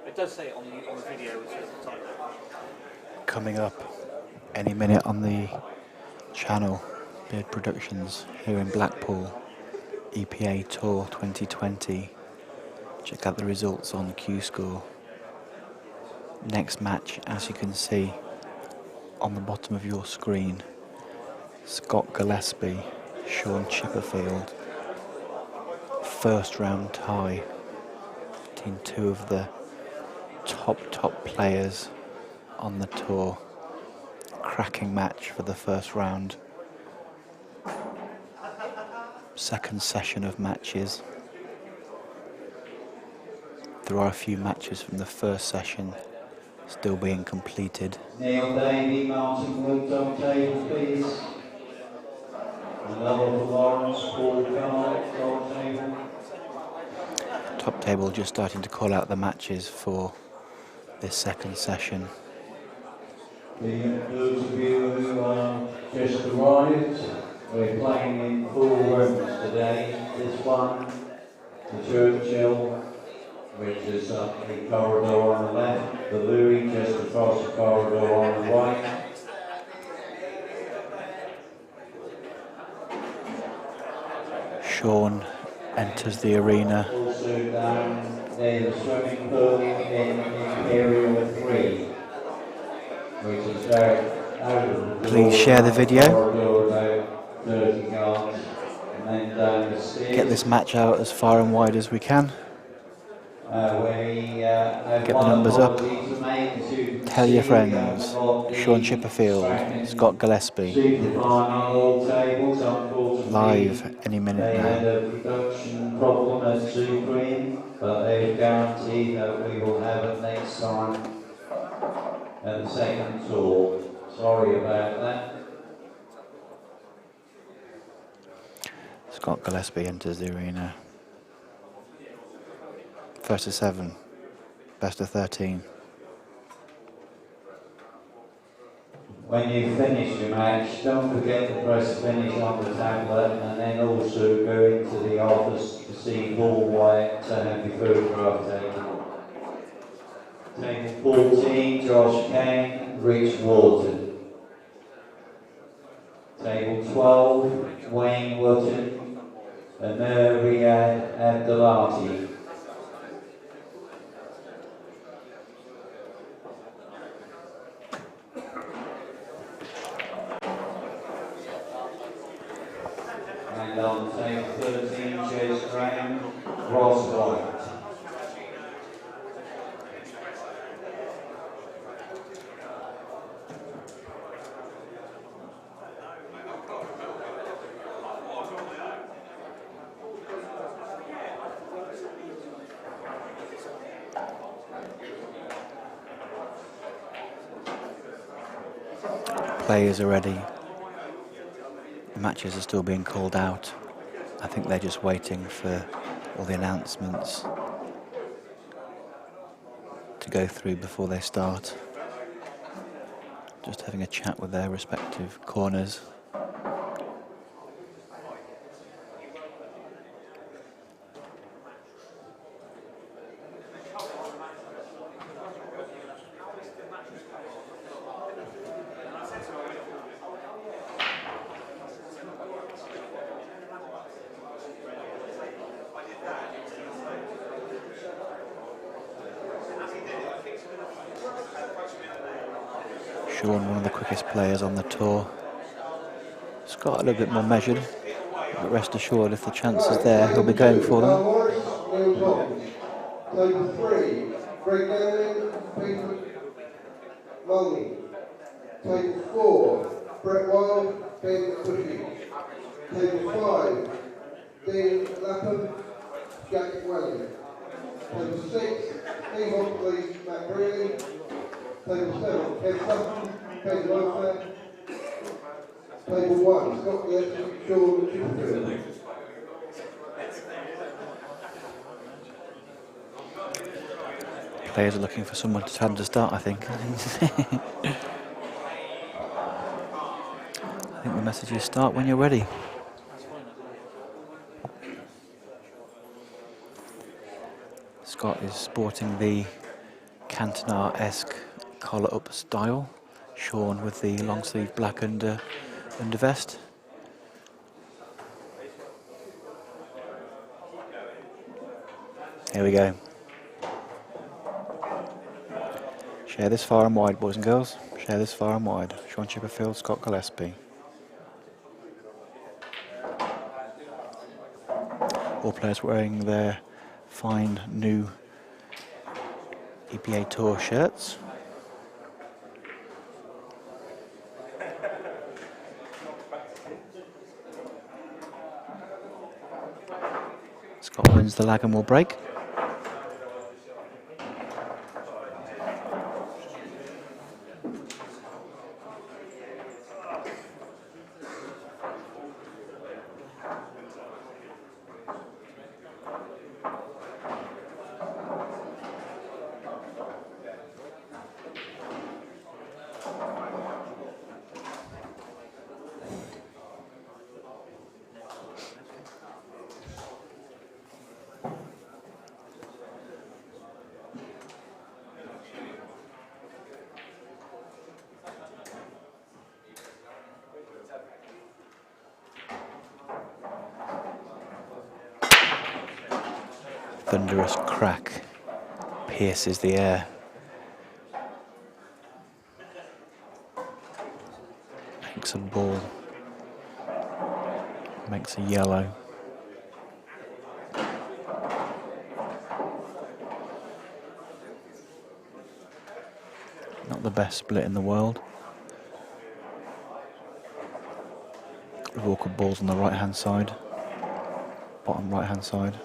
It does say it on the video, it says the time. Coming up any minute on the channel, Beard Productions here in Blackpool, EPA Tour 2020. Check out the results on Q-Score. Next match, as you can see on the bottom of your screen, Scott Gillespie, Shaun Chipperfield. First round tie between two of the top players on the tour. Cracking match for the first round. Second session of matches. There are a few matches from the first session still being completed. Neil Davey, Martin Wood, top table please. Another for Lawrence, Paul Carl, top table. Top table just starting to call out the matches for this second session. Those of you who are just arrived, we're playing in 4 rooms today. This one, the Churchill, which is up the corridor on the left, the Louis just across the corridor on the right. Shaun enters the arena. Also down near the swimming pool in Imperial 3, which is very Please share the video. Corridor about 30 yards, and then down the stairs. Get this match out as far and wide as we can. Get the numbers up. Tell your friends. Shaun Chipperfield, Scott Gillespie. Live any minute They had now. a production problem at Supreme, but they guarantee that we will have it next time at the second tour. Sorry about that. Scott Gillespie enters the arena. First to 7, best of 13. When you finish your match, don't forget to press finish on the tablet, and then also go into the office to see Paul White to have your photograph taken. Table 14, Josh Kane, Rich Wharton. Table 12, Wayne Wotton, and Riyad Abdulati. And on table 13, Chase Graham, Ross White. Players are ready. The matches are still being called out. I think they're just waiting for all the announcements to go through before they start. Just having a chat with their respective corners. Shaun, one of the quickest players on the tour. Scott a little bit more measured, but rest assured if the chance is there, he'll be going for them. Table 3, Greg Downing, Peter Mulney. Table 4, Brett Wild, Ben Cushing. Table 5, Dean Lapham, Jack Welling. Table 6, Steve Hockley, Matt Brealey. Table 7, Ken Sutton, Ken Lofer. Table 1, Scott Gillespie, Shaun Chipperfield. Players are looking for someone to tell them to start, I think. I think the message is start when you're ready. Scott is sporting the Cantona-esque collar up style. Shaun with the long sleeve black undervest. Here we go. Share this far and wide, boys and girls. Share this far and wide. Shaun Chipperfield, Scott Gillespie. All players wearing their fine new EPA Tour shirts. Scott wins the lag and will break. Thunderous crack pierces the air. Makes a ball. Makes a yellow. Not the best split in the world. Awkward balls on the right hand side. Bottom right hand side.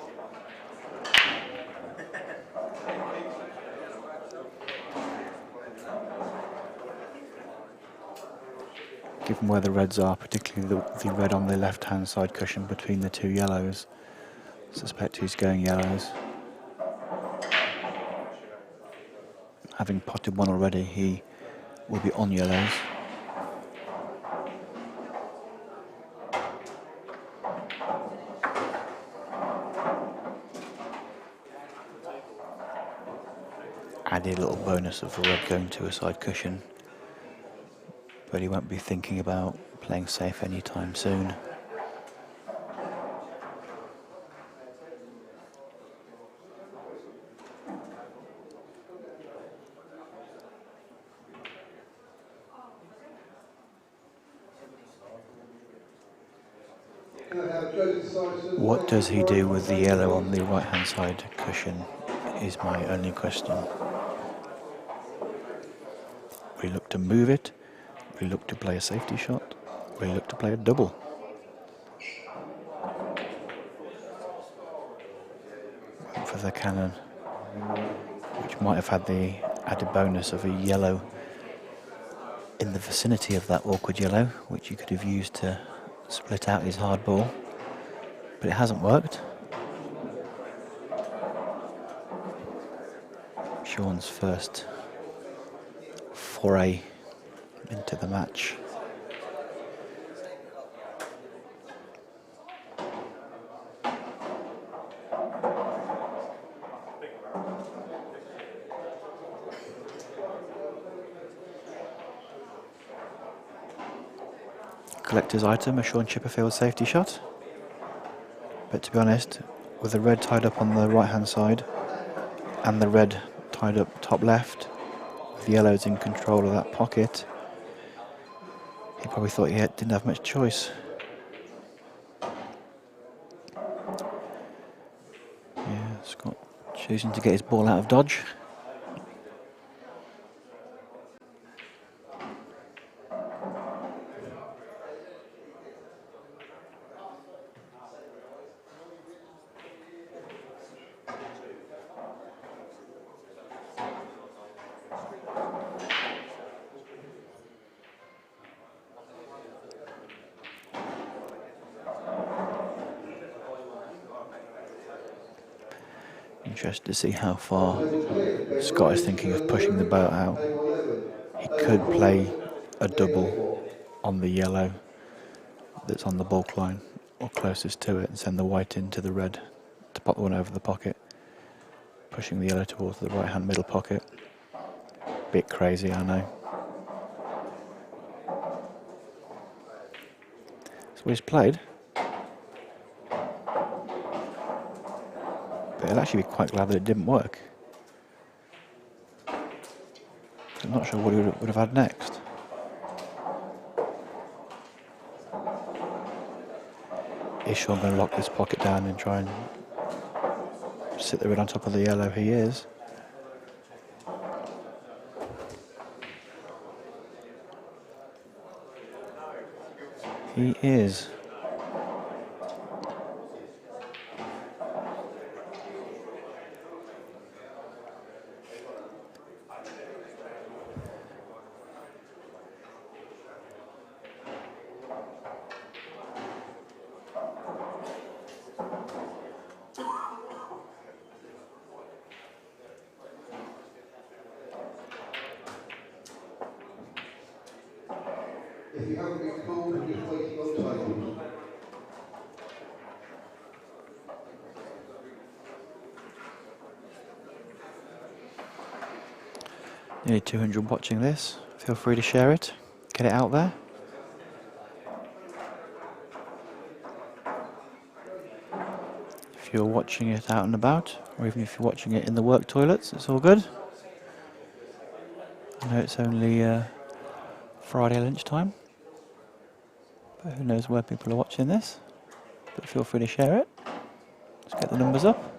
Given where the reds are, particularly the red on the left-hand side cushion between the two yellows, I suspect he's going yellows. Having potted one already, he will be on yellows. Added a little bonus of a red going to a side cushion. But he won't be thinking about playing safe anytime soon. What does he do with the yellow on the right hand side cushion is my only question. Will he look to move it? Will he look to play a safety shot? Will he look to play a double? Went for the cannon, which might have had the added bonus of a yellow in the vicinity of that awkward yellow, which he could have used to split out his hard ball. But it hasn't worked. Shaun's first foray into the match. Collector's item, a Shaun Chipperfield safety shot. But to be honest, with the red tied up on the right hand side and the red tied up top left, with the yellows in control of that pocket, he probably thought he didn't have much choice. Yeah, Scott choosing to get his ball out of dodge. Interested to see how far Scott is thinking of pushing the boat out. He could play a double on the yellow that's on the bulk line or closest to it and send the white into the red to pop the one over the pocket, pushing the yellow towards the right hand middle pocket. bit crazy, I know. So he's played. But he'll actually be quite glad that it didn't work. I'm not sure what he would have had next. Is Shaun going to lock this pocket down and try and sit there on top of the yellow? He is. He is. If you haven't been called, we're just waiting on tables. Nearly 200 watching this. Feel free to share it. Get it out there. If you're watching it out and about, or even if you're watching it in the work toilets, it's all good. I know it's only Friday lunchtime, but who knows where people are watching this. But feel free to share it. Let's get the numbers up.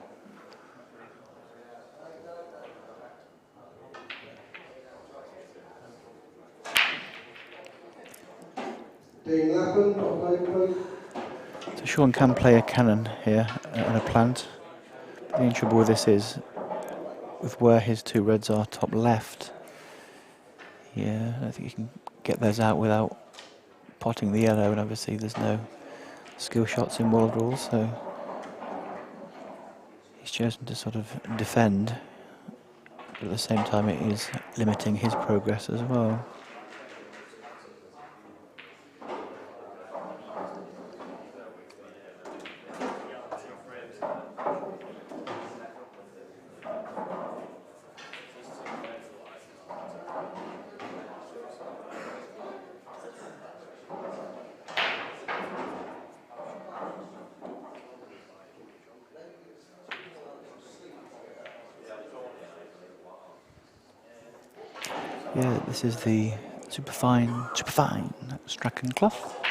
Dean Lappin, top name, please. So Shaun can play a cannon here and a plant. The only trouble with this is, with where his two reds are top left, yeah, I don't think you can get those out without potting the yellow, and obviously there's no skill shots in world rules, so he's chosen to sort of defend, but at the same time it is limiting his progress as well. Yeah, this is the superfine Strachan cloth.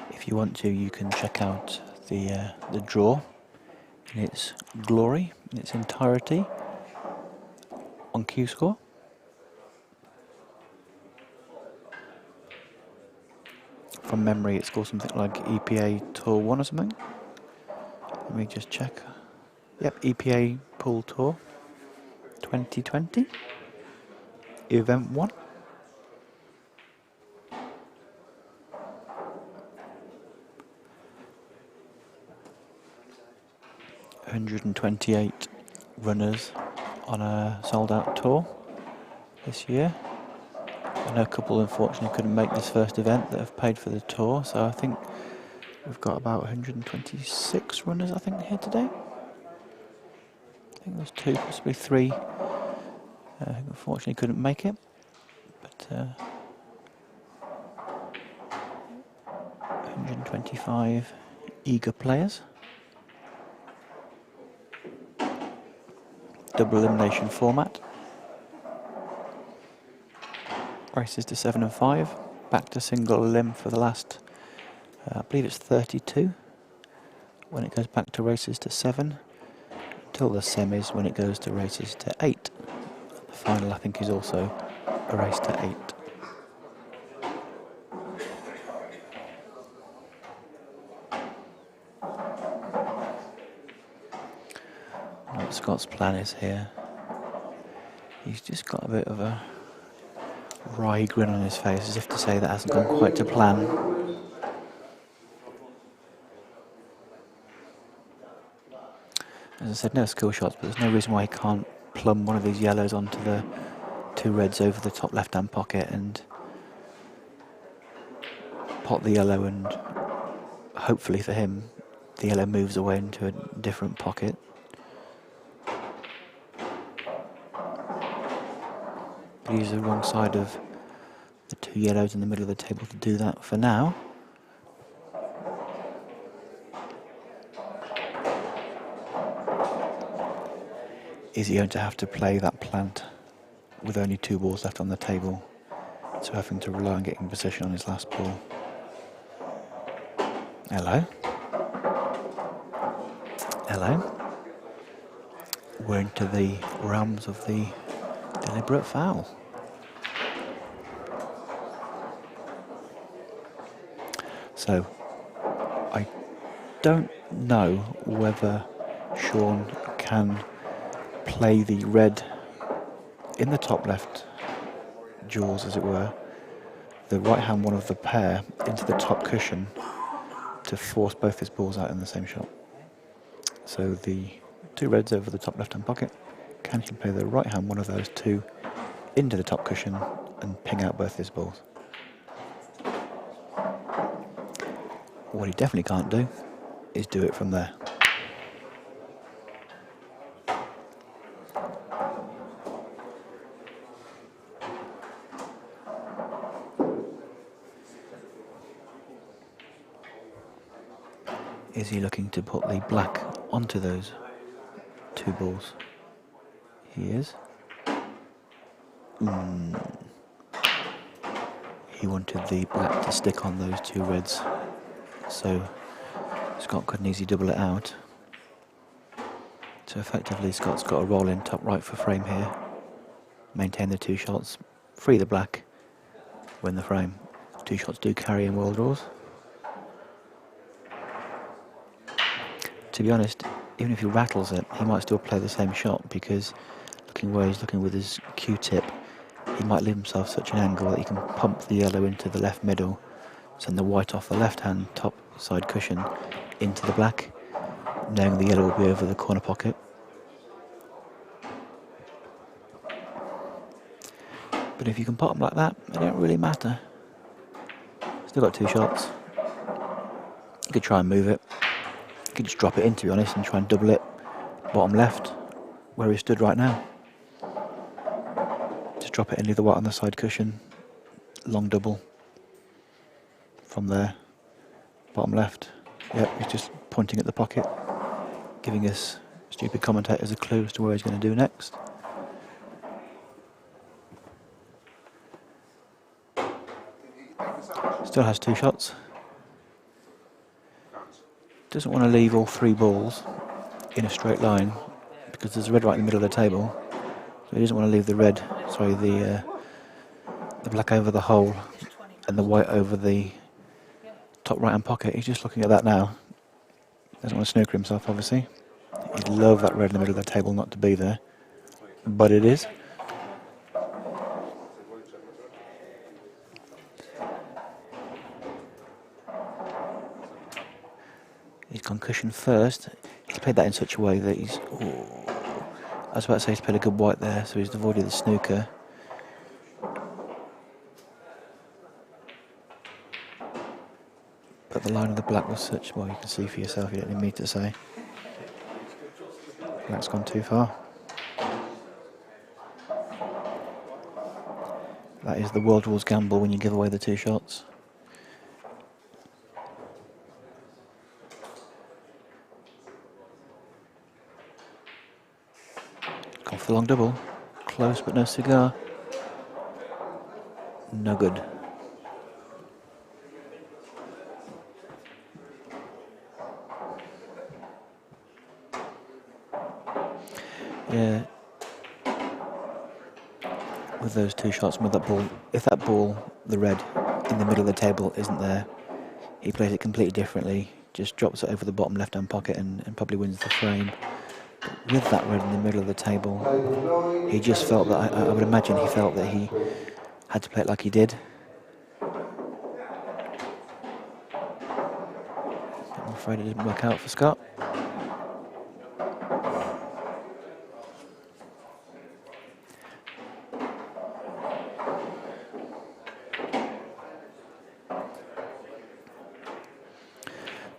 If you want to, you can check out the draw in its glory, in its entirety, on Q-Score. From memory, it's called something like EPA Tour 1 or something. Let me just check. Yep, EPA Pool Tour 2020, Event 1. $128 runners on a sold-out tour this year. I know a couple unfortunately couldn't make this first event that have paid for the tour, so I think we've got about 126 runners I think here today. I think there's 2, possibly 3 who unfortunately couldn't make it, but 125 eager players. Double elimination format. Races to 7 and 5. Back to single elim for the last, I believe it's 32. When it goes back to races to 7. Until the semis, when it goes to races to 8. The final, I think, is also a race to 8. What Scott's plan is here. He's just got a bit of a wry grin on his face, as if to say that hasn't gone quite to plan. As I said, no skill shots, but there's no reason why he can't plumb one of these yellows onto the two reds over the top left-hand pocket and pot the yellow, and hopefully for him, the yellow moves away into a different pocket. But he's the wrong side of the two yellows in the middle of the table to do that for now. Is he going to have to play that plant with only two balls left on the table, so having to rely on getting position on his last ball? Hello. Hello. We're into the realms of the deliberate foul. So, I don't know whether Shaun can play the red in the top left jaws, as it were, the right hand one of the pair into the top cushion to force both his balls out in the same shot. So the two reds over the top left hand pocket, can he play the right hand one of those two into the top cushion and ping out both his balls? What he definitely can't do is do it from there. Is he looking to put the black onto those two balls? He is. He wanted the black to stick on those two reds, so Scott couldn't easily double it out. So effectively Scott's got a roll in top right for frame here, maintain the two shots, free the black, win the frame. Two shots do carry in world rules. To be honest, even if he rattles it, he might still play the same shot, because looking where he's looking with his Q-tip, he might leave himself such an angle that he can pump the yellow into the left middle, send the white off the left-hand top side cushion into the black, knowing the yellow will be over the corner pocket. But if you can pot them like that, it don't really matter. Still got two shots. You could try and move it. You could just drop it in, to be honest, and try and double it bottom left, where he stood right now. Just drop it in, leave the white on the side cushion, long double from there, bottom left. Yep, he's just pointing at the pocket, giving us stupid commentators a clue as to where he's going to do next. Still has two shots. Doesn't want to leave all three balls in a straight line, because there's a red right in the middle of the table. So he doesn't want to leave the red, sorry, the black over the hole and the white over the top right hand pocket. He's just looking at that now. Doesn't want to snooker himself, obviously. He'd love that red in the middle of the table not to be there, but it is. He's gone cushion first. He's played that in such a way that he's... Ooh, I was about to say he's played a good white there, so he's avoided the snooker. But the line of the black was such... Well, you can see for yourself, you don't need me to say. Black's gone too far. That is the world rules gamble when you give away the two shots. Gone for the long double. Close but no cigar. No good. Yeah. With those two shots and with that ball, if that ball, the red, in the middle of the table isn't there, he plays it completely differently. Just drops it over the bottom left-hand pocket and probably wins the frame. But with that red in the middle of the table, he just felt that, I would imagine he felt that he Had to play it like he did. I'm afraid it didn't work out for Scott.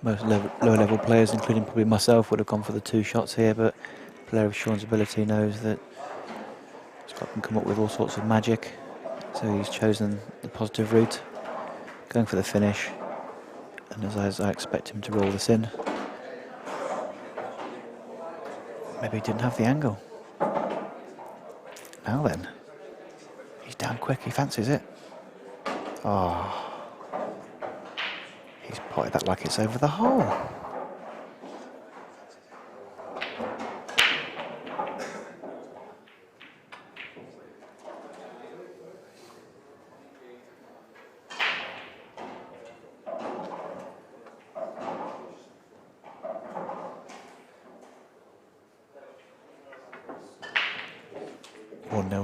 Most lower level players, including probably myself, would have gone for the 2 shots here, but a player of Shaun's ability knows that Scott can come up with all sorts of magic, so he's chosen the positive route, going for the finish, and as I expect him to roll this in. Maybe he didn't have the angle. Now then, he's down quick, he fancies it. Oh, he's potted that like it's over the hole.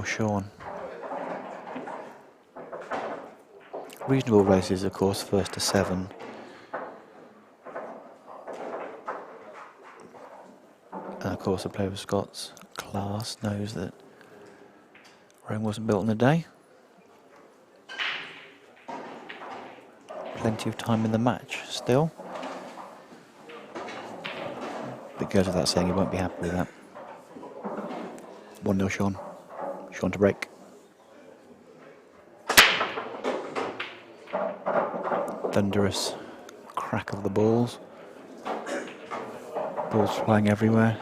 Shaun. Reasonable races, of course, first to 7. And of course, a player of Scott's class knows that Rome wasn't built in a day. Plenty of time in the match still. But it goes without saying he won't be happy with that. 1-0 Shaun. Shaun to break. Thunderous crack of the balls. Balls flying everywhere.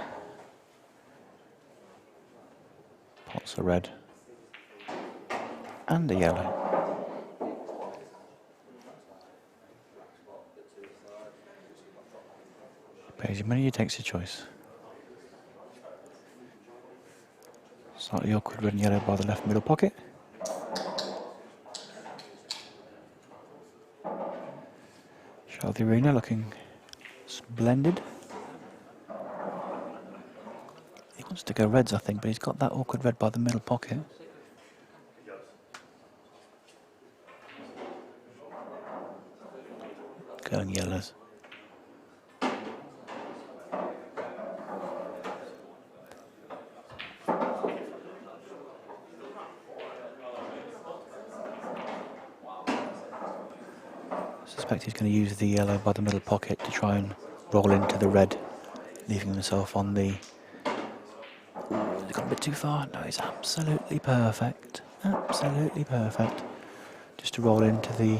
Pots are red. And a yellow. Pays your money, he takes your choice. Slightly awkward red and yellow by the left middle pocket. Shot of the arena looking splendid. He wants to go reds, I think, but he's got that awkward red by the middle pocket. Going yellows. I suspect he's going to use the yellow by the middle pocket to try and roll into the red, leaving himself on the... Has he gone a bit too far? No, he's absolutely perfect. Absolutely perfect. Just to roll into the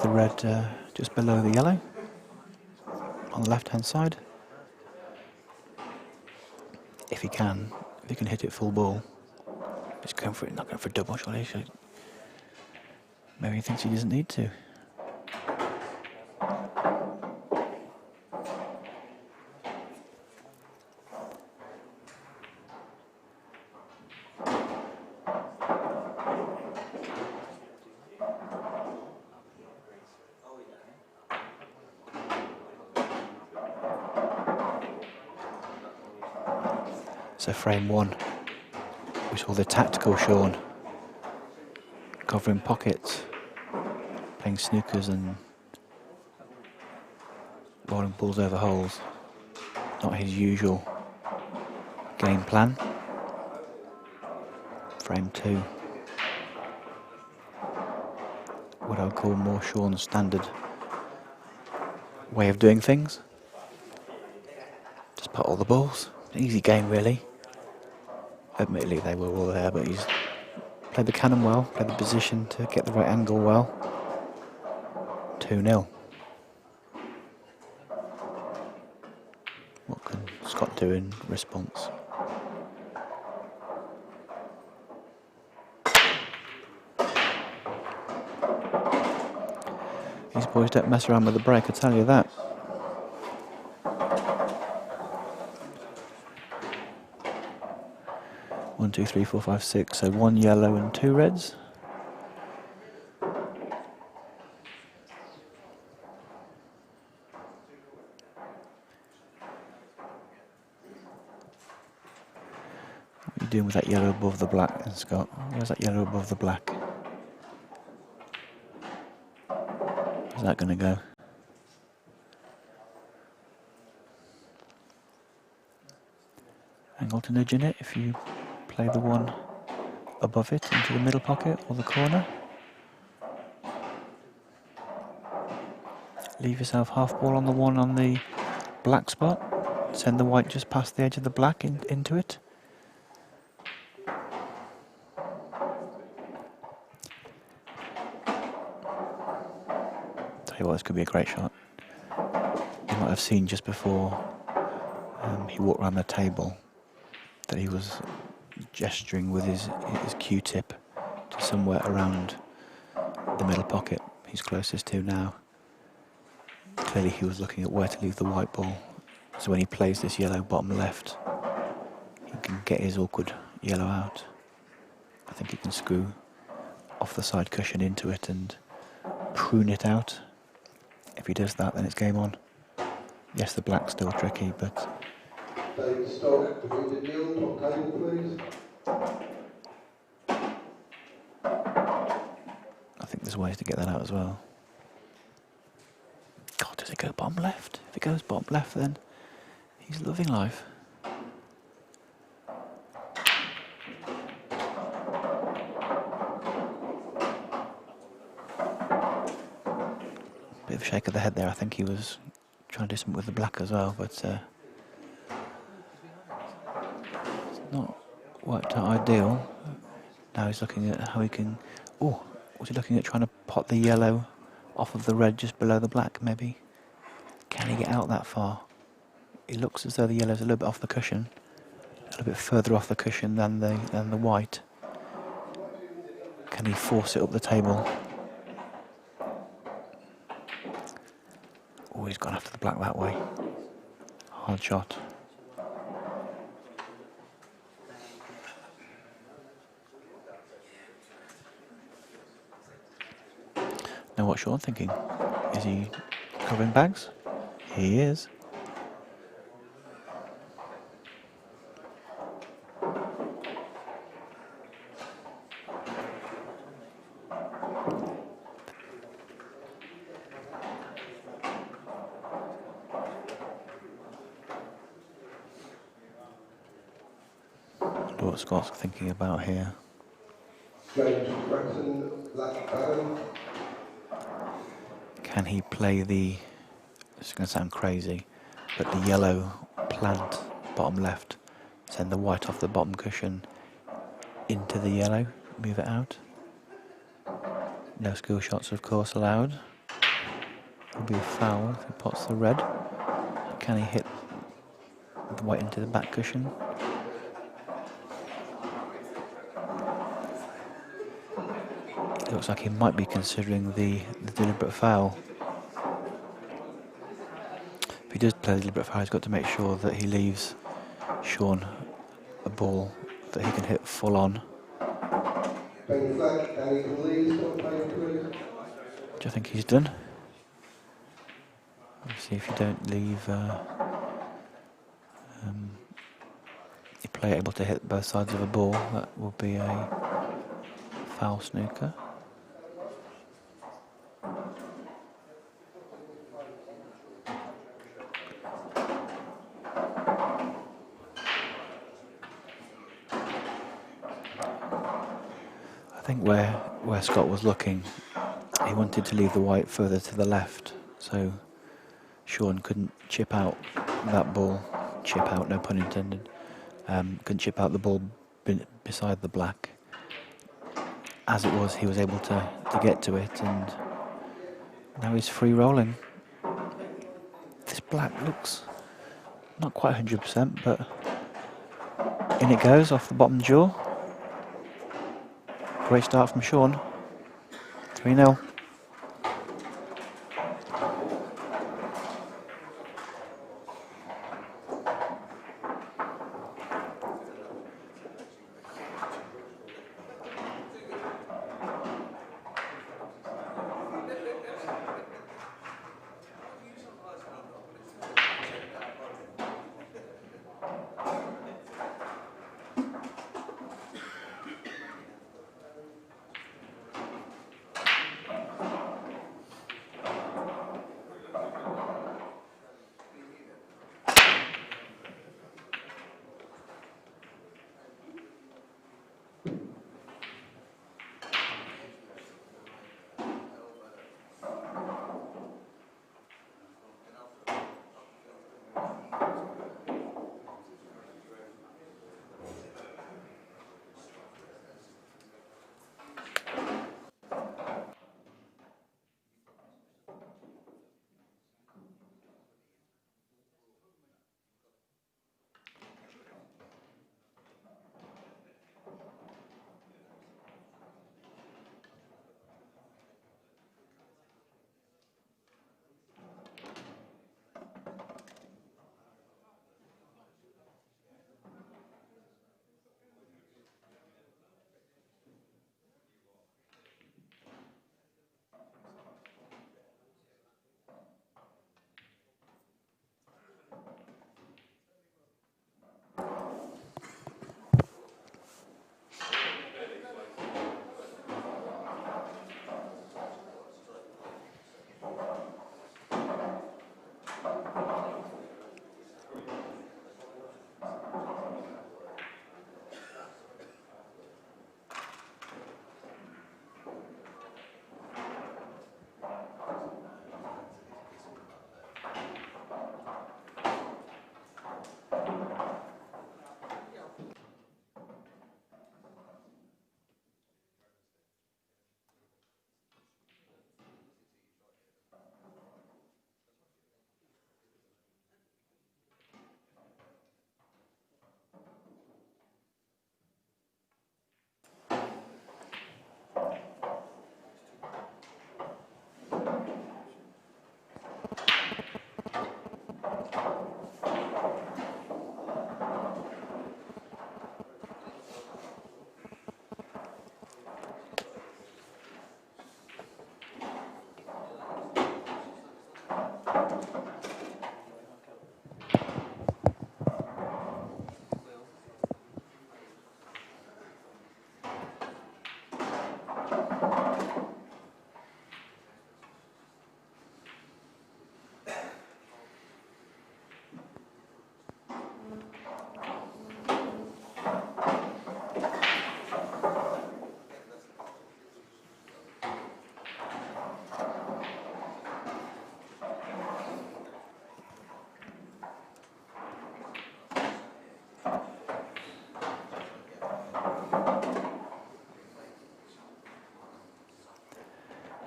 red just below the yellow on the left-hand side. If he can hit it full ball. Just going for it, not going for a double, surely. Maybe he thinks he doesn't need to. So frame 1, we saw the tactical Shaun covering pockets, playing snookers and rolling balls over holes. Not his usual game plan. Frame 2, what I would call more Shaun's standard way of doing things. Just put all the balls. Easy game, really. Admittedly, they were all there, but he's played the cannon well, played the position to get the right angle well. 2-0. What can Scott do in response? These boys don't mess around with the break, I tell you that. One, two, three, four, five, six. So 1 yellow and 2 reds. What are you doing with that yellow above the black, Scott? Where's that yellow above the black? Where's that going to go? Angle to nudge in it if you play the one above it into the middle pocket or the corner. Leave yourself half ball on the one on the black spot. Send the white just past the edge of the black into it. Tell you what, this could be a great shot. You might have seen just before he walked around the table that he was gesturing with his Q-tip to somewhere around the middle pocket he's closest to now. Clearly he was looking at where to leave the white ball, so when he plays this yellow bottom left, he can get his awkward yellow out. I think he can screw off the side cushion into it and prune it out. If he does that, then it's game on. Yes, the black's still tricky, but... David Stock, between the Neil, top table please. I think there's ways to get that out as well. God, does it go bottom left? If it goes bottom left, then he's loving life. Bit of a shake of the head there. I think he was trying to do something with the black as well, but it's not worked out ideal. Now he's looking at how he can... Oh, was he looking at trying to pot the yellow off of the red just below the black, maybe? Can he get out that far? It looks as though the yellow's a little bit off the cushion. A little bit further off the cushion than the white. Can he force it up the table? Oh, he's gone after the black that way. Hard shot. Now what's Shaun thinking? Is he covering bags? He is. What Scott's thinking about here. James Gretton, black bottom. Can he play the, it's going to sound crazy, but the yellow plant bottom left, send the white off the bottom cushion into the yellow, move it out? No skill shots of course allowed. Will be a foul if he pots the red. Can he hit the white into the back cushion? It looks like he might be considering the deliberate foul. If he does play the deliberate foul, he's got to make sure that he leaves Shaun a ball that he can hit full on. Ben Flack, Danny Lees, top table please. Which I think he's done. Obviously if you don't leave your player able to hit both sides of a ball, that will be a foul snooker. I think where Scott was looking, he wanted to leave the white further to the left, so Shaun couldn't chip out that ball. Chip out, no pun intended. Couldn't chip out the ball beside the black. As it was, he was able to get to it, and now he's free rolling. This black looks not quite 100%, but in it goes off the bottom jaw. Great start from Shaun. 3-0.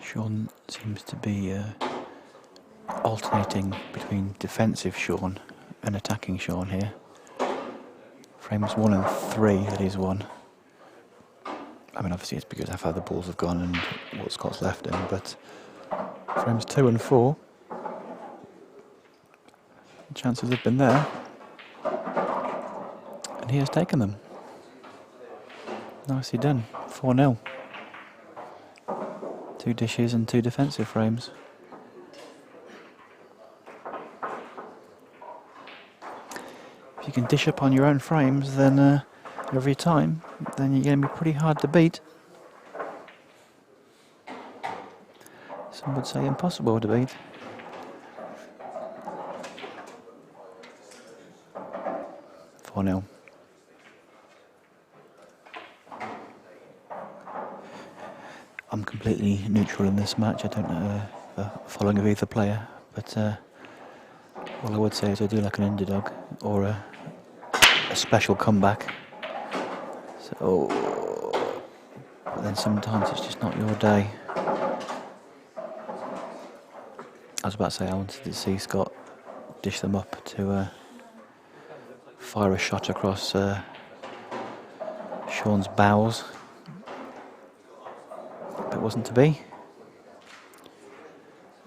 Shaun seems to be alternating between defensive Shaun and attacking Shaun here. Frames 1 and 3 that he's won. I mean, obviously it's because of how the balls have gone and what Scott's left in, but frames 2 and 4, the chances have been there, and he has taken them. Nicely done, 4-0. 2 dishes and 2 defensive frames. If you can dish up on your own frames, then every time, then you're going to be pretty hard to beat. Some would say impossible to beat. "4-0. I'm completely neutral in this match. I don't know the following of either player, but all I would say is I do like an underdog or a special comeback. So, but then sometimes it's just not your day. I was about to say I wanted to see Scott dish them up to fire a shot across Shaun's bows. But it wasn't to be.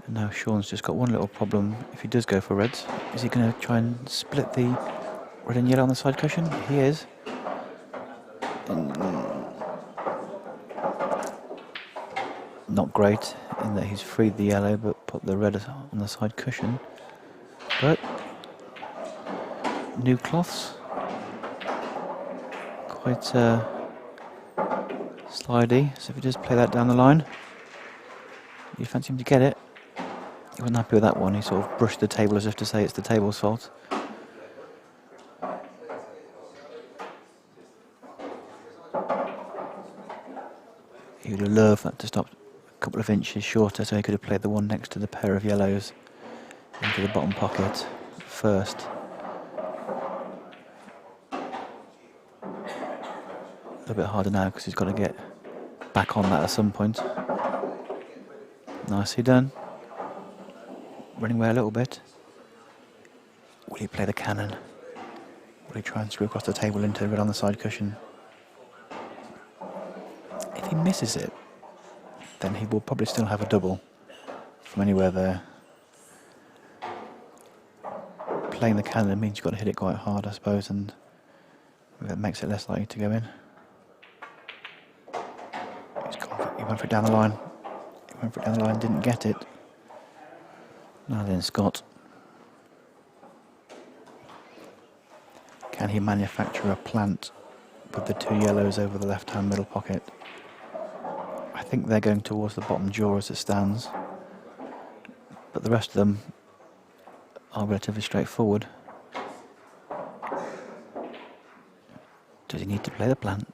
And now Shaun's just got one little problem. If he does go for reds, is he going to try and split the red and yellow on the side cushion? He is. Not great in that he's freed the yellow but put the red on the side cushion. But new cloths, quite slidey, so if he does play that down the line, you fancy him to get it. He wasn't happy with that one. He sort of brushed the table as if to say it's the table's fault. He would have loved that to stop a couple of inches shorter, so he could have played the one next to the pair of yellows into the bottom pocket first. A little bit harder now because he's got to get back on that at some point. Nicely done. Running away a little bit. Will he play the cannon? Will he try and screw across the table into the red on the side cushion? If he misses it, then he will probably still have a double from anywhere there. Playing the cannon means you've got to hit it quite hard, I suppose, and that makes it less likely to go in. He went for it down the line. He went for it down the line, didn't get it. Now then, Scott. Can he manufacture a plant with the 2 yellows over the left-hand middle pocket? I think they're going towards the bottom jaw as it stands, but the rest of them are relatively straightforward. Does he need to play the plant?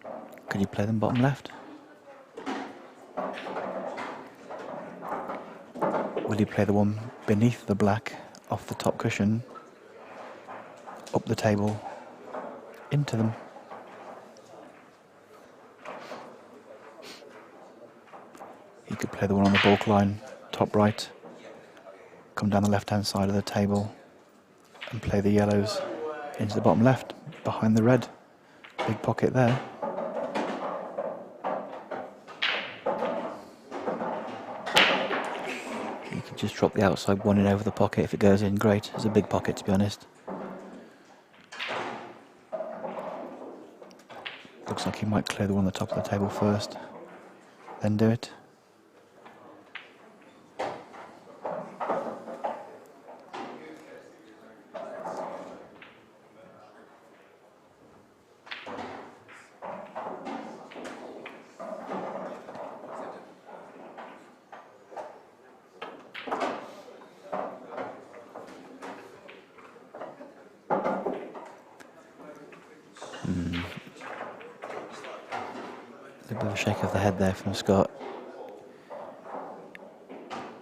Could he play them bottom left? Will he play the one beneath the black, off the top cushion, up the table, into them? He could play the one on the balk line, top right, come down the left-hand side of the table and play the yellows into the bottom left, behind the red. Big pocket there. He could just drop the outside one in over the pocket. If it goes in, great. It's a big pocket, to be honest. Looks like he might clear the one on the top of the table first, then do it. A bit of a shake of the head there from Scott.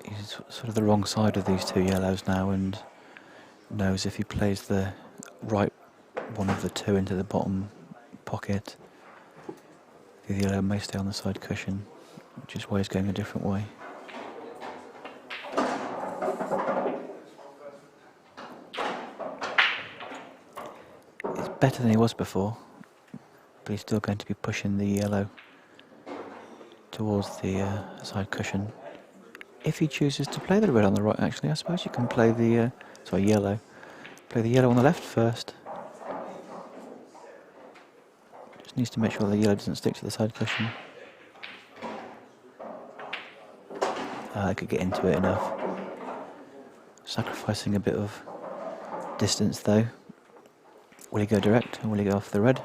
He's sort of the wrong side of these 2 yellows now and knows if he plays the right one of the 2 into the bottom pocket, the yellow may stay on the side cushion, which is why he's going a different way. better than he was before, but he's still going to be pushing the yellow towards the side cushion. If he chooses to play the red on the right, actually, I suppose you can play the yellow. Play the yellow on the left first. Just needs to make sure the yellow doesn't stick to the side cushion. I could get into it enough. Sacrificing a bit of distance though. Will he go direct or will he go off the red?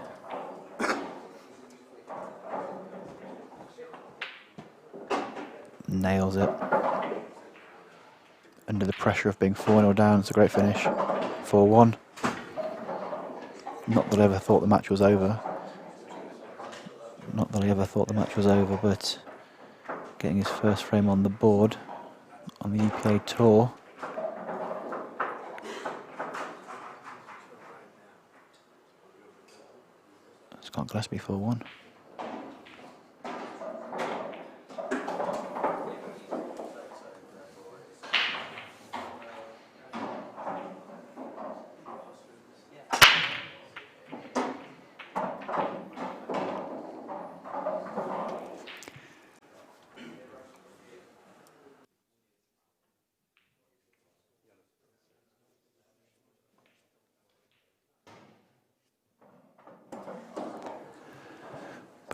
Nails it. Under the pressure of being 4-0 down, it's a great finish. 4-1. Not that I ever thought the match was over. But getting his first frame on the board on the EPA Tour. It's got Gillespie 4-1.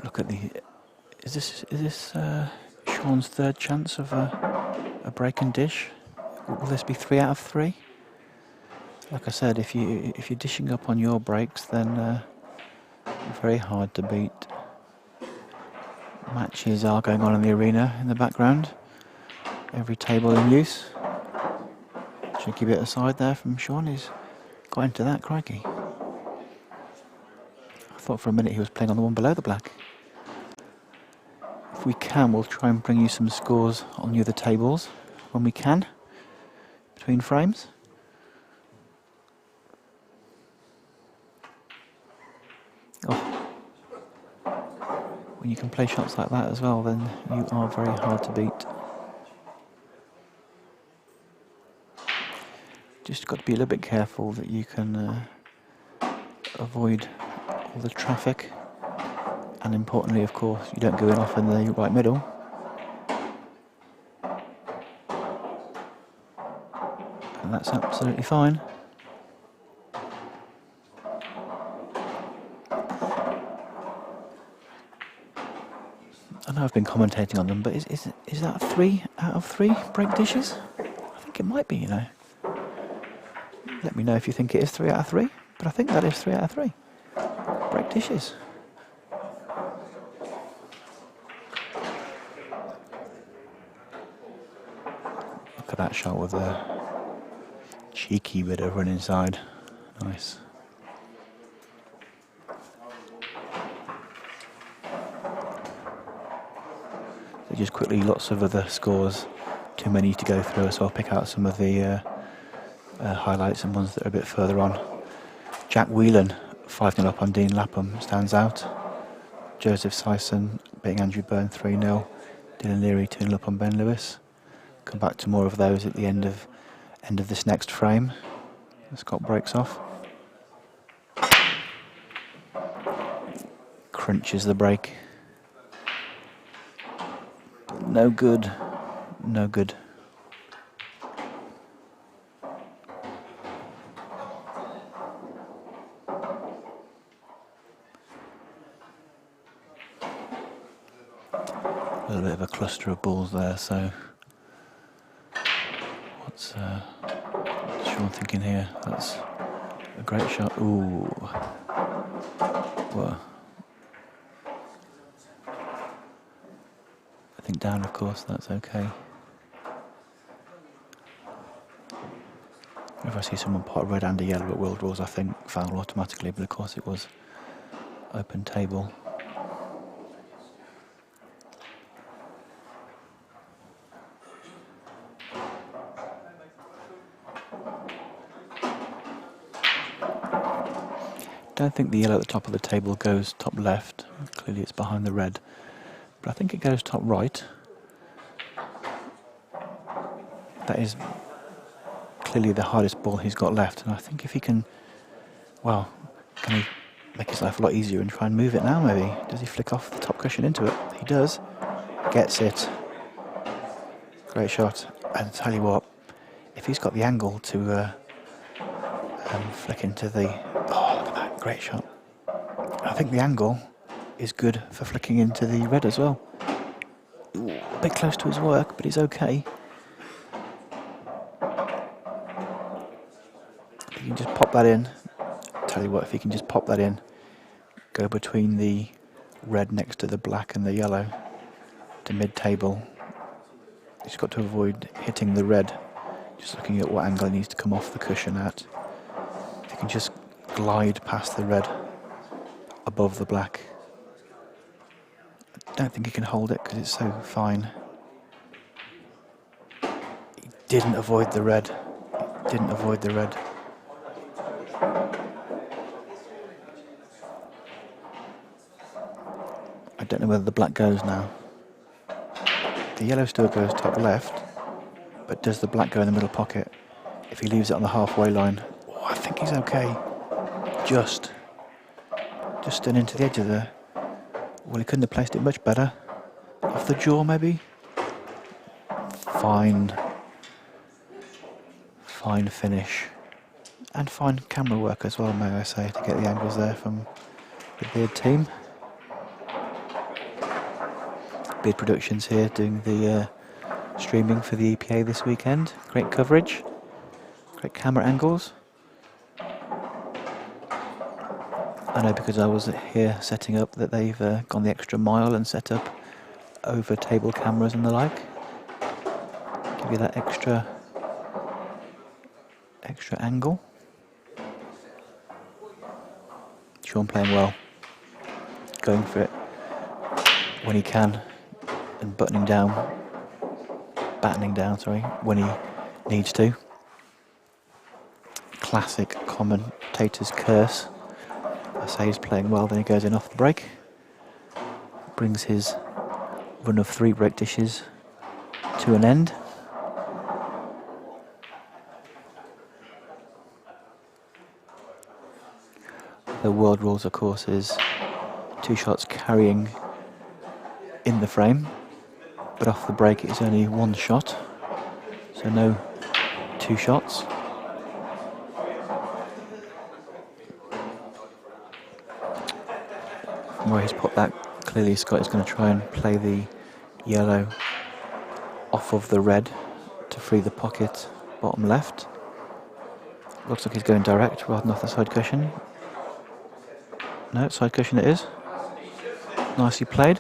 Look at the. Is this Shaun's third chance of a break and dish? Will this be 3 out of 3? Like I said, if you're dishing up on your breaks, then very hard to beat. Matches are going on in the arena in the background. Every table in use. Cheeky bit aside there from Shaun. He's got into that, crikey. I thought for a minute he was playing on the one below the black. If we can, we'll try and bring you some scores on the other tables when we can, between frames. Oh. When you can play shots like that as well, then you are very hard to beat. Just got to be a little bit careful that you can avoid all the traffic. And importantly, of course, you don't go in off in the right middle. And that's absolutely fine. I know I've been commentating on them, but is that 3 out of 3 break dishes? I think it might be, you know. Let me know if you think it is 3 out of 3, but I think that is 3 out of 3 break dishes. Look at that shot with a cheeky bit of run inside. Nice. So just quickly, lots of other scores. Too many to go through, so I'll pick out some of the highlights and ones that are a bit further on. Jack Whelan, 5-0 up on Dean Lapham, stands out. Joseph Sison beating Andrew Byrne 3-0. Dylan Leary 2-0 up on Ben Lewis. Come back to more of those at the end of this next frame. Scott breaks off. Crunches the break. No good. No good. A little bit of a cluster of balls there, so what's Shaun thinking here? That's a great shot. Ooh. Well, I think down, of course, that's okay. If I see someone pot a red and a yellow at World Rules, I think foul automatically, but of course it was open table. I don't think the yellow at the top of the table goes top left. Clearly it's behind the red, but I think it goes top right. That is clearly the hardest ball he's got left, and I think if he can, well, Can he make his life a lot easier and try and move it now, maybe? Does he flick off the top cushion into it? He does. Gets it. Great shot. And tell you what, if he's got the angle to flick into the... Oh, look at that. Great shot. I think the angle is good for flicking into the red as well. Ooh, a bit close to his work, but he's okay. You can just pop that in. Tell you what, if you can just pop that in, go between the red next to the black and the yellow to mid-table. He's got to avoid hitting the red. Just looking at what angle he needs to come off the cushion at. If you can just glide past the red above the black. I don't think he can hold it because it's so fine. He didn't avoid the red. He didn't avoid the red. I don't know whether the black goes now. The yellow still goes top left, but does the black go in the middle pocket? If he leaves it on the halfway line, oh, I think he's okay. Just done into the edge of the... Well, he couldn't have placed it much better. Off the jaw, maybe? Fine finish. And fine camera work as well, may I say, to get the angles there from the Beard team. Beard Productions here doing the streaming for the EPA this weekend. Great coverage, great camera angles. I know because I was here setting up that they've gone the extra mile and set up over table cameras and the like. Give you that extra angle. Shaun playing well, going for it when he can. And battening down, when he needs to. Classic commentator's curse. I say he's playing well, then he goes in off the break. Brings his run of 3 break dishes to an end. The world rules, of course, is 2 shots carrying in the frame. But off the break it's only 1 shot, so no 2 shots. From where he's put that, clearly Scott is going to try and play the yellow off of the red to free the pocket bottom left. Looks like he's going direct rather than off the side cushion. No, side cushion it is. Nicely played.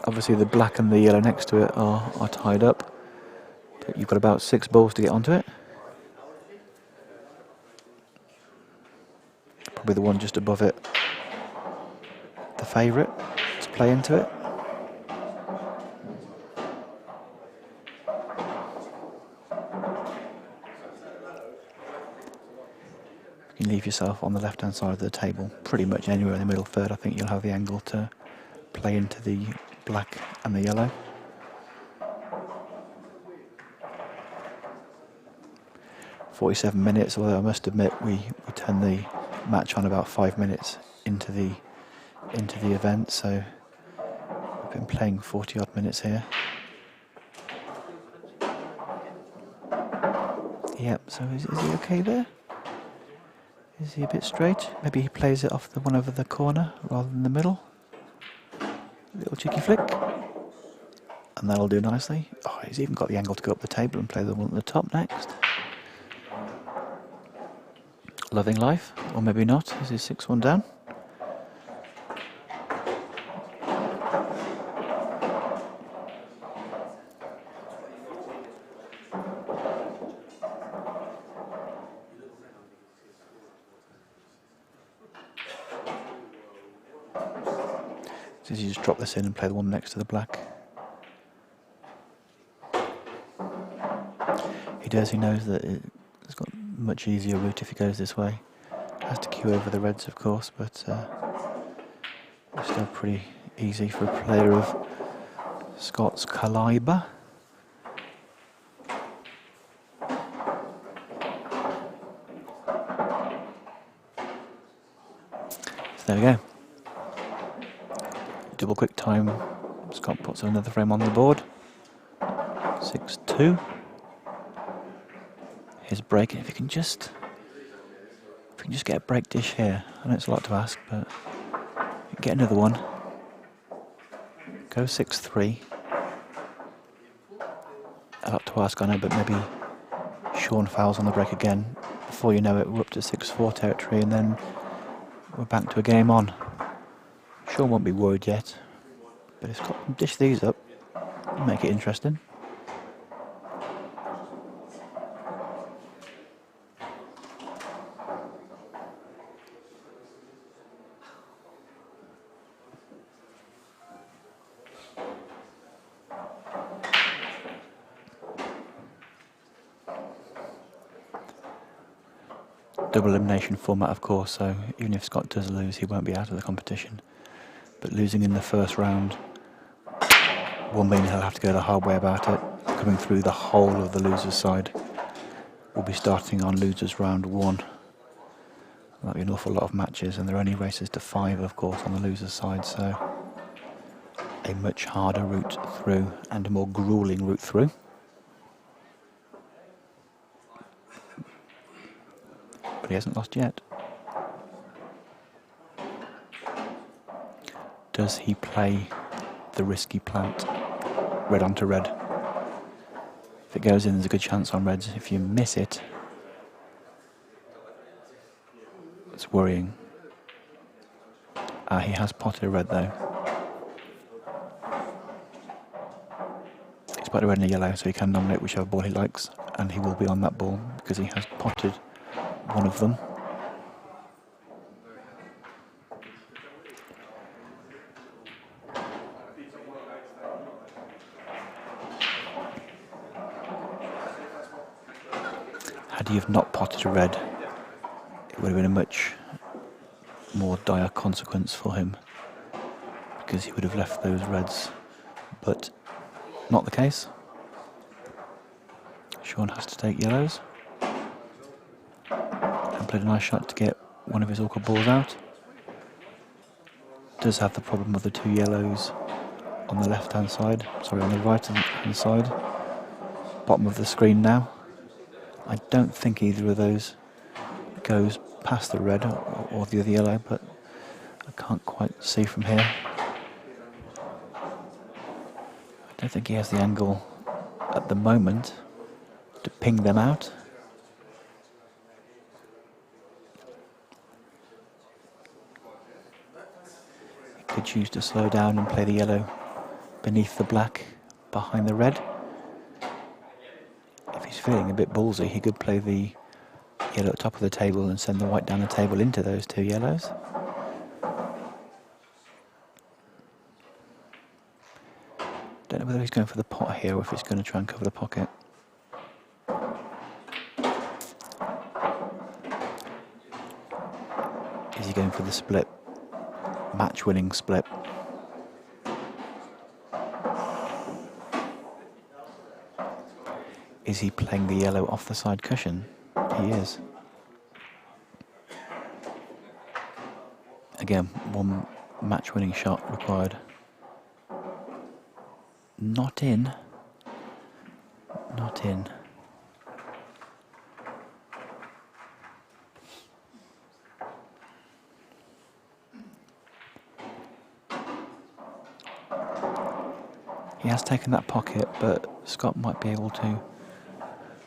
Obviously the black and the yellow next to it are tied up, but you've got about 6 balls to get onto it. Probably the one just above it, the favourite, to play into it. You can leave yourself on the left hand side of the table, pretty much anywhere in the middle third. I think you'll have the angle to play into the black and the yellow. "47 minutes, although I must admit we turned the match on about 5 minutes into the event, so we've been playing 40 odd minutes here. Yep, so is he okay there? Is he a bit straight? Maybe he plays it off the one over the corner rather than the middle. Little cheeky flick, and that'll do nicely. Oh, he's even got the angle to go up the table and play the one at the top next. Loving life, or maybe not, as he's 6-1 down. So you just drop this in and play the one next to the black. He does, he knows that it's got a much easier route if he goes this way. Has to queue over the reds, of course, but it's still pretty easy for a player of Scott's calibre. There we go. Double quick time. Scott puts another frame on the board. 6-2. Here's break. If you can just get a break dish here. I know it's a lot to ask, but get another one. Go 6-3. A lot to ask, I know, but maybe Shaun fouls on the break again. Before you know it, we're up to 6-4 territory, and then we're back to a game on. Shaun won't be worried yet, but if Scott can dish these up, make it interesting. Double elimination format, of course, so even if Scott does lose, he won't be out of the competition. But losing in the first round will mean he'll have to go the hard way about it, coming through the whole of the loser's side. We'll be starting on losers round 1. That'll be an awful lot of matches, and there are only races to 5, of course, on the loser's side, so a much harder route through and a more grueling route through. But he hasn't lost yet. Does he play the risky plant red onto red? If it goes in, there's a good chance on reds. If you miss it, it's worrying. He has potted a red though. He's potted a red and a yellow, so he can nominate whichever ball he likes, and he will be on that ball because he has potted one of them. Had he have not potted a red, it would have been a much more dire consequence for him, because he would have left those reds, but not the case. Shaun has to take yellows. And played a nice shot to get one of his awkward balls out. Does have the problem of the 2 yellows on the left hand side, sorry, on the right hand side, bottom of the screen now. I don't think either of those goes past the red or the other yellow, but I can't quite see from here. I don't think he has the angle at the moment to ping them out. He could choose to slow down and play the yellow beneath the black behind the red. If he's feeling a bit ballsy, he could play the yellow at the top of the table and send the white down the table into those 2 yellows. Don't know whether he's going for the pot here or if he's going to try and cover the pocket. Is he going for the split? Match-winning split. Is he playing the yellow off the side cushion? He is. Again, 1 match-winning shot required. Not in. Not in. He has taken that pocket, but Scott might be able to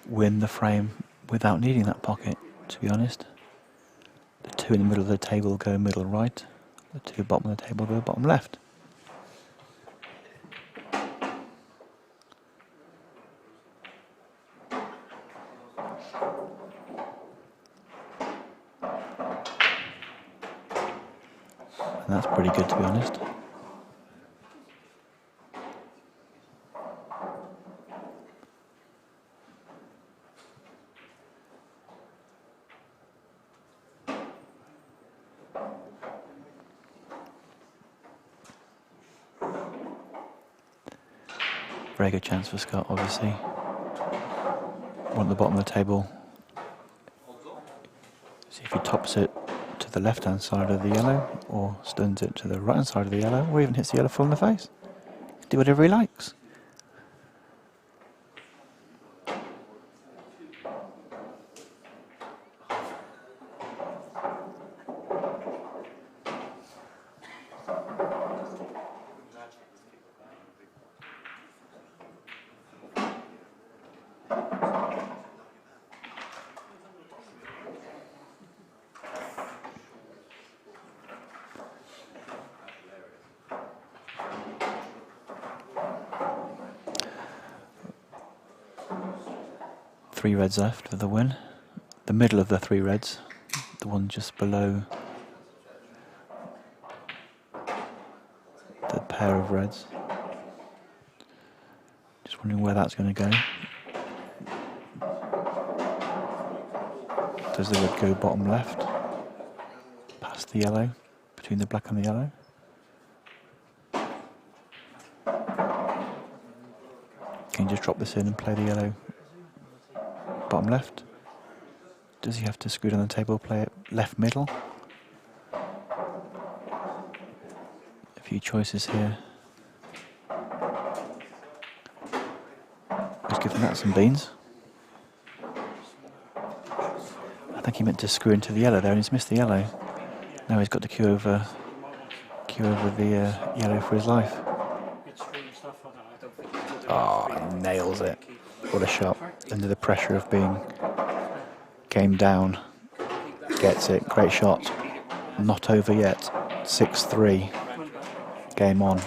win the frame without needing that pocket, to be honest. The 2 in the middle of the table go middle right, the 2 bottom of the table go bottom left. And that's pretty good, to be honest. Very good chance for Scott, obviously. One at the bottom of the table. See if he tops it to the left-hand side of the yellow, or stuns it to the right-hand side of the yellow, or even hits the yellow full in the face. Do whatever he likes. Three reds left for the win. The middle of the three reds, the one just below the pair of reds. Just wondering where that's going to go. Does the red go bottom left? Past the yellow, between the black and the yellow? Can you just drop this in and play the yellow bottom left? Does he have to screw down the table, play it left middle? A few choices here. Let's give that some beans. I think he meant to screw into the yellow there and he's missed the yellow. Now he's got to queue over the yellow for his life. Oh, he nails it. What a shot. Under the pressure of being game down. Gets it. Great shot. Not over yet. 6-3. Game on.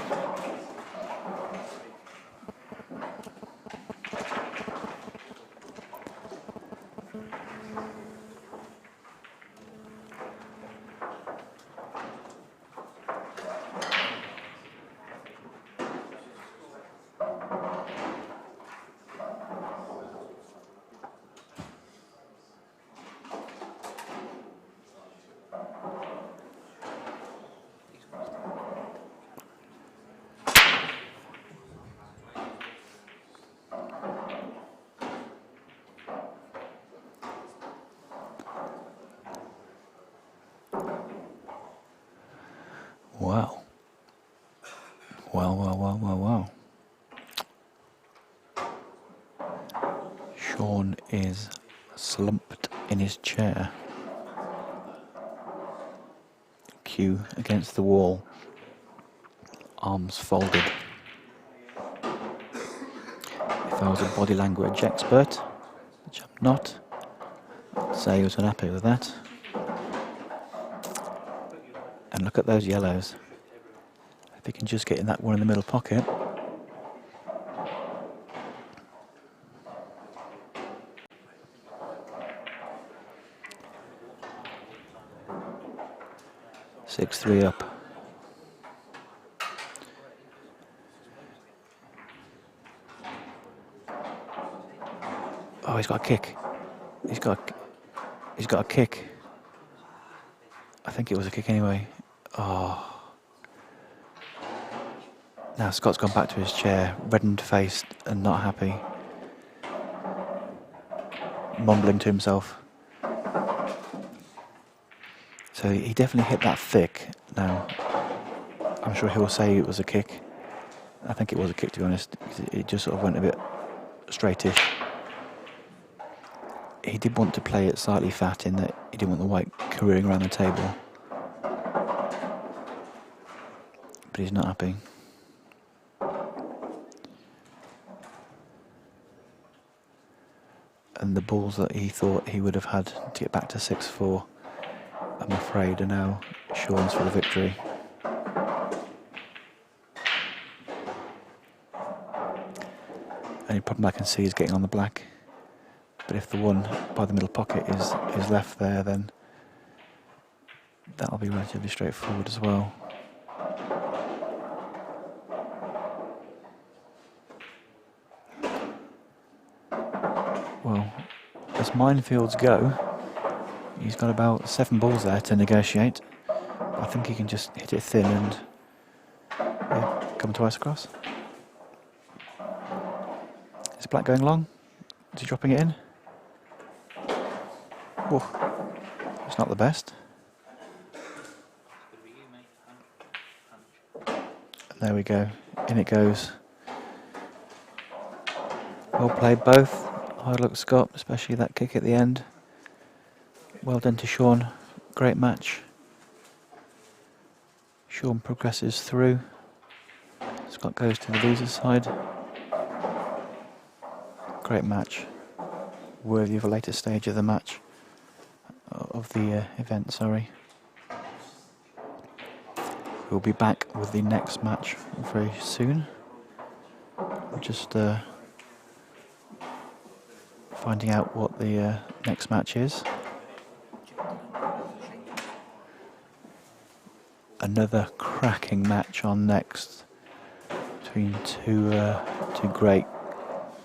Wow. Wow. Shaun is slumped in his chair. Cue against the wall. Arms folded. If I was a body language expert, which I'm not, I'd say he was unhappy with that. And look at those yellows. If he can just get in that one in the middle pocket. Six, 3 up. Oh, he's got a kick. He's got a kick. I think it was a kick anyway. Oh. Now Scott's gone back to his chair, reddened faced and not happy. Mumbling to himself. So he definitely hit that thick. Now, I'm sure he'll say it was a kick. I think it was a kick, to be honest. It just sort of went a bit straightish. He did want to play it slightly fat in that he didn't want the white careering around the table. But he's not happy. And the balls that he thought he would have had to get back to 6-4, I'm afraid, are now Shaun's for the victory. Only problem I can see is getting on the black. But if the one by the middle pocket is left there, then that'll be relatively straightforward as well. Well, as minefields go, he's got about 7 balls there to negotiate. I think he can just hit it thin and come twice across. Is black going long? Is he dropping it in? Oh, it's not the best. There we go. In it goes. Well played both. Hard luck Scott, especially that kick at the end. Well done to Shaun. Great match. Shaun progresses through. Scott goes to the loser's side. Great match. Worthy of a later stage of the match. Of the event, sorry. We'll be back with the next match very soon. Just finding out what the next match is. Another cracking match on next between two great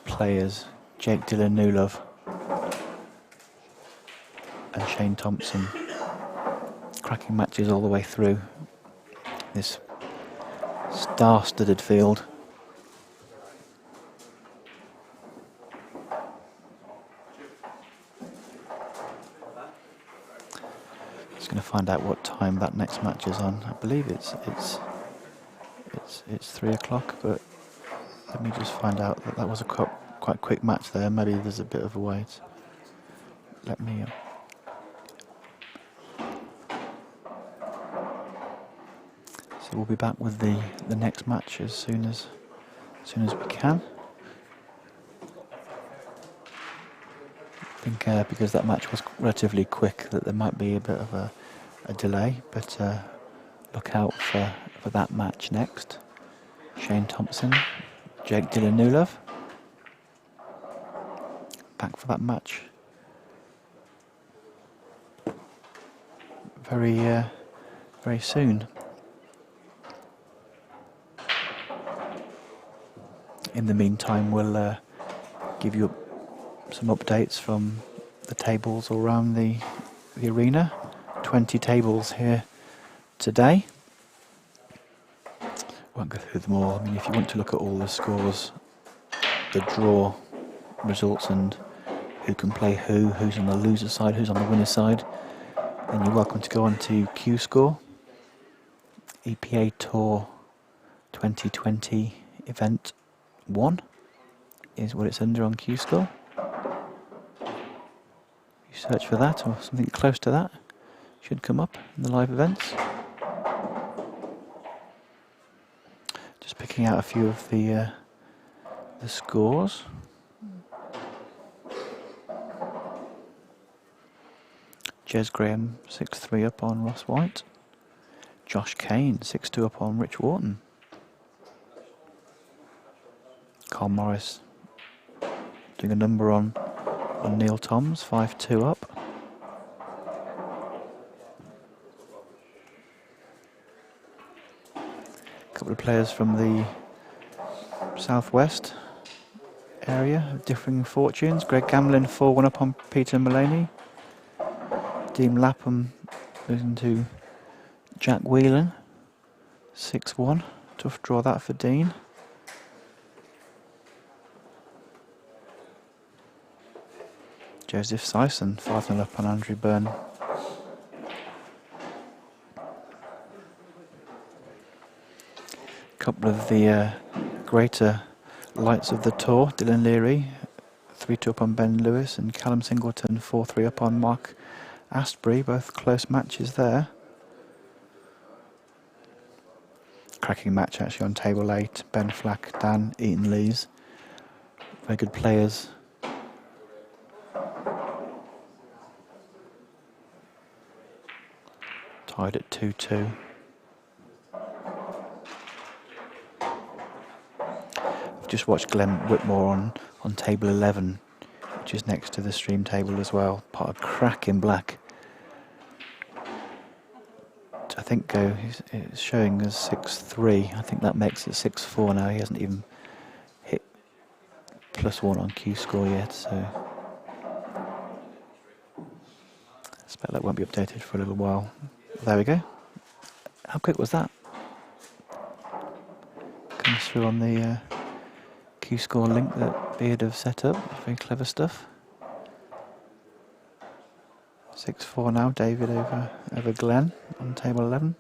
players, Jake Dillon-Newlove and Shane Thompson. Cracking matches all the way through this star-studded field. Just going to find out what time that next match is on. I believe it's 3 o'clock, but let me just find out that was a quite quick match there. Maybe there's a bit of a wait. Let me. So we'll be back with the next match as soon as we can. I think because that match was relatively quick, that there might be a bit of a delay, but look out for that match next. Shane Thompson, Jake Dillon-Newlove. Back for that match. Very soon. In the meantime, we'll give you some updates from the tables all around the arena. 20 tables here today. Won't go through them all. I mean, if you want to look at all the scores, the draw results and who can play who's on the loser side, who's on the winner side, then you're welcome to go on to Q-Score. EPA Tour 2020 Event 1 is what it's under on Q-Score. You search for that or something close to that, should come up in the live events. Just picking out a few of the scores. Jez Graham 6-3 up on Ross White. Josh Kane 6-2 up on Rich Wharton. Carl Morris doing a number on Neil Toms, 5-2 up. A couple of players from the southwest area, differing fortunes. Greg Gamlin 4-1 up on Peter Mullaney. Dean Lapham losing to Jack Whelan, 6-1. Tough draw that for Dean. Joseph Sison 5-0 up on Andrew Byrne. Couple of the greater lights of the tour, Dylan Leary 3-2 up on Ben Lewis and Callum Singleton 4-3 up on Mark Astbury, both close matches there. Cracking match actually on table 8, Ben Flack, Dan Eaton Lees. Very good players. Tied at 2-2. I've just watched Glenn Whitmore on table 11, which is next to the stream table as well. Part of cracking black. I think it's showing as 6-3. I think that makes it 6-4 now. He hasn't even hit +1 on Q-Score yet, so I expect that won't be updated for a little while. There we go. How quick was that? Comes through on the Q-Score link that Beard have set up. Very clever stuff. 6-4 now, David over Glenn on table 11.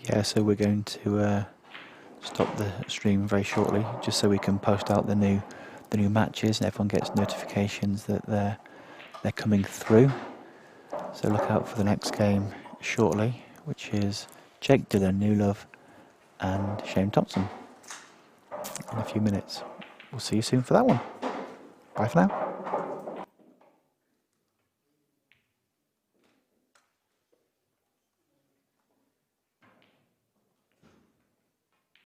Yeah, so we're going to stop the stream very shortly, just so we can post out the new matches and everyone gets notifications that they're coming through. So look out for the next game shortly, which is Jake Dillon, New Love, and Shane Thompson in a few minutes. We'll see you soon for that one. Bye for now.